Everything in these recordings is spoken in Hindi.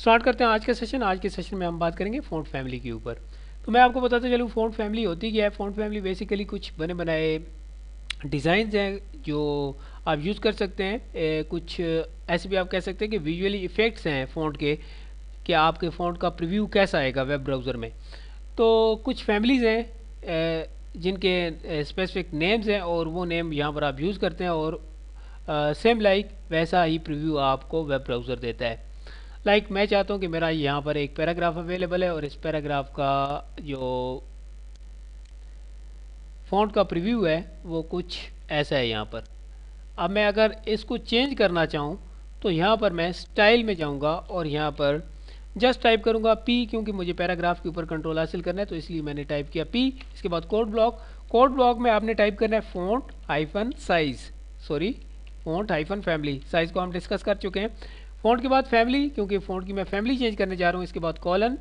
स्टार्ट करते हैं आज का सेशन। आज के सेशन में हम बात करेंगे फ़ॉन्ट फैमिली के ऊपर। तो मैं आपको बताता चलूँ फ़ॉन्ट फैमिली होती क्या है। फ़ॉन्ट फैमिली बेसिकली कुछ बने बनाए डिज़ाइंस हैं जो आप यूज़ कर सकते हैं। कुछ ऐसे भी आप कह सकते हैं कि विजुअली इफ़ेक्ट्स हैं फ़ॉन्ट के, कि आपके फ़ॉन्ट का प्रीव्यू कैसा आएगा वेब ब्राउज़र में। तो कुछ फैमिलीज़ हैं जिनके स्पेसिफिक नेम्स हैं और वो नेम यहाँ पर आप यूज़ करते हैं और सेम लाइक वैसा ही प्रीव्यू आपको वेब ब्राउज़र देता है। मैं चाहता हूँ कि मेरा यहाँ पर एक पैराग्राफ अवेलेबल है और इस पैराग्राफ का जो फ़ॉन्ट का प्रीव्यू है वो कुछ ऐसा है यहाँ पर। अब मैं अगर इसको चेंज करना चाहूँ तो यहाँ पर मैं स्टाइल में जाऊँगा और यहाँ पर जस्ट टाइप करूँगा पी, क्योंकि मुझे पैराग्राफ के ऊपर कंट्रोल हासिल करना है तो इसलिए मैंने टाइप किया पी। इसके बाद कोड ब्लॉक। कोड ब्लॉक में आपने टाइप करना है font hyphen size, sorry font hyphen family. Size को हम डिस्कस कर चुके हैं। फ़ॉन्ट के बाद फैमिली, क्योंकि फ़ॉन्ट की मैं फैमिली चेंज करने जा रहा हूँ। इसके बाद कॉलन,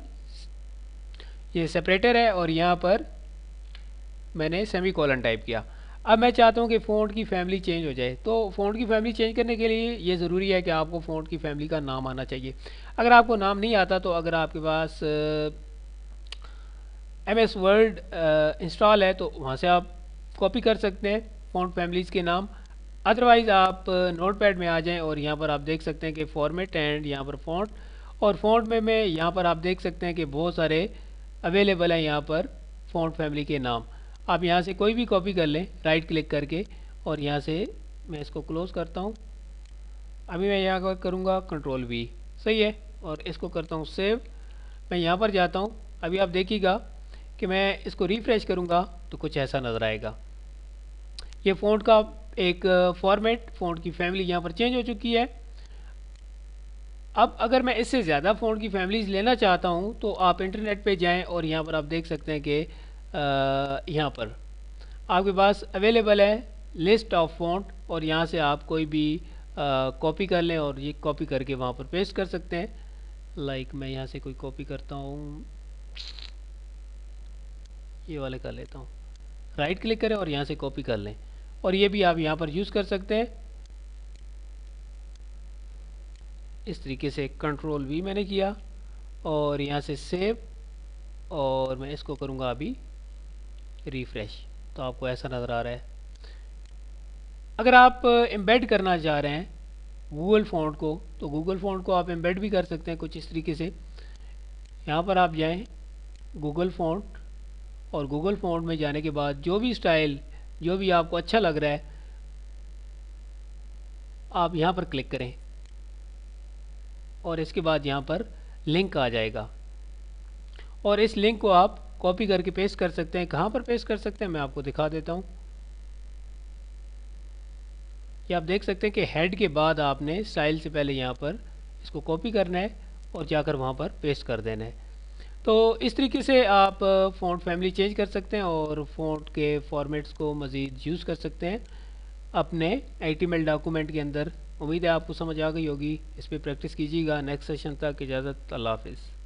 ये सेपरेटर है और यहाँ पर मैंने सेमी कॉलन टाइप किया। अब मैं चाहता हूँ कि फ़ॉन्ट की फैमिली चेंज हो जाए। तो फ़ॉन्ट की फैमिली चेंज करने के लिए ये ज़रूरी है कि आपको फ़ॉन्ट की फैमिली का नाम आना चाहिए। अगर आपको नाम नहीं आता तो अगर आपके पास MS वर्ड इंस्टॉल है तो वहाँ से आप कॉपी कर सकते हैं फ़ॉन्ट फैमिलीज़ के नाम। अदरवाइज़ आप नोटपैड में आ जाएं और यहाँ पर आप देख सकते हैं कि फॉर्मेट एंड यहाँ पर फ़ॉन्ट, और फ़ॉन्ट में यहाँ पर आप देख सकते हैं कि बहुत सारे अवेलेबल हैं यहाँ पर फ़ॉन्ट फैमिली के नाम। आप यहाँ से कोई भी कॉपी कर लें राइट क्लिक करके, और यहाँ से मैं इसको क्लोज़ करता हूँ। अभी मैं यहाँ पर करूँगा कंट्रोल V, सही है, और इसको करता हूँ सेव। मैं यहाँ पर जाता हूँ। अभी आप देखिएगा कि मैं इसको रिफ़्रेश करूँगा तो कुछ ऐसा नज़र आएगा। ये फ़ॉन्ट का एक फॉर्मेट, फ़ॉन्ट की फैमिली यहाँ पर चेंज हो चुकी है। अब अगर मैं इससे ज़्यादा फ़ॉन्ट की फैमिलीज़ लेना चाहता हूँ तो आप इंटरनेट पे जाएं और यहाँ पर आप देख सकते हैं कि यहाँ पर आपके पास अवेलेबल है लिस्ट ऑफ फ़ॉन्ट, और यहाँ से आप कोई भी कॉपी कर लें और ये कॉपी करके वहाँ पर पेस्ट कर सकते हैं। मैं यहाँ से कोई कॉपी करता हूँ, ये वाले कर लेता हूँ। राइट क्लिक करें और यहाँ से कॉपी कर लें, और ये भी आप यहाँ पर यूज़ कर सकते हैं। इस तरीके से कंट्रोल V मैंने किया और यहाँ से सेव, और मैं इसको करूँगा अभी रिफ़्रेश, तो आपको ऐसा नज़र आ रहा है। अगर आप एम्बेड करना चाह रहे हैं गूगल फ़ॉन्ट को तो गूगल फ़ॉन्ट को आप एम्बेड भी कर सकते हैं कुछ इस तरीके से। यहाँ पर आप जाएं गूगल फ़ॉन्ट, और गूगल फ़ॉन्ट में जाने के बाद जो भी स्टाइल, जो भी आपको अच्छा लग रहा है आप यहाँ पर क्लिक करें, और इसके बाद यहाँ पर लिंक आ जाएगा, और इस लिंक को आप कॉपी करके पेस्ट कर सकते हैं। कहाँ पर पेस्ट कर सकते हैं मैं आपको दिखा देता हूँ। ये आप देख सकते हैं कि हेड के बाद आपने स्टाइल से पहले यहाँ पर इसको कॉपी करना है और जाकर वहाँ पर पेस्ट कर देना है। तो इस तरीके से आप फ़ॉन्ट फैमिली चेंज कर सकते हैं और फ़ॉन्ट के फॉर्मेट्स को मज़ीद यूज़ कर सकते हैं अपने HTML डॉक्यूमेंट के अंदर। उम्मीद है आपको समझ आ गई होगी। इस पर प्रैक्टिस कीजिएगा। नेक्स्ट सेशन तक इजाज़त, अल्लाह हाफ़िज़।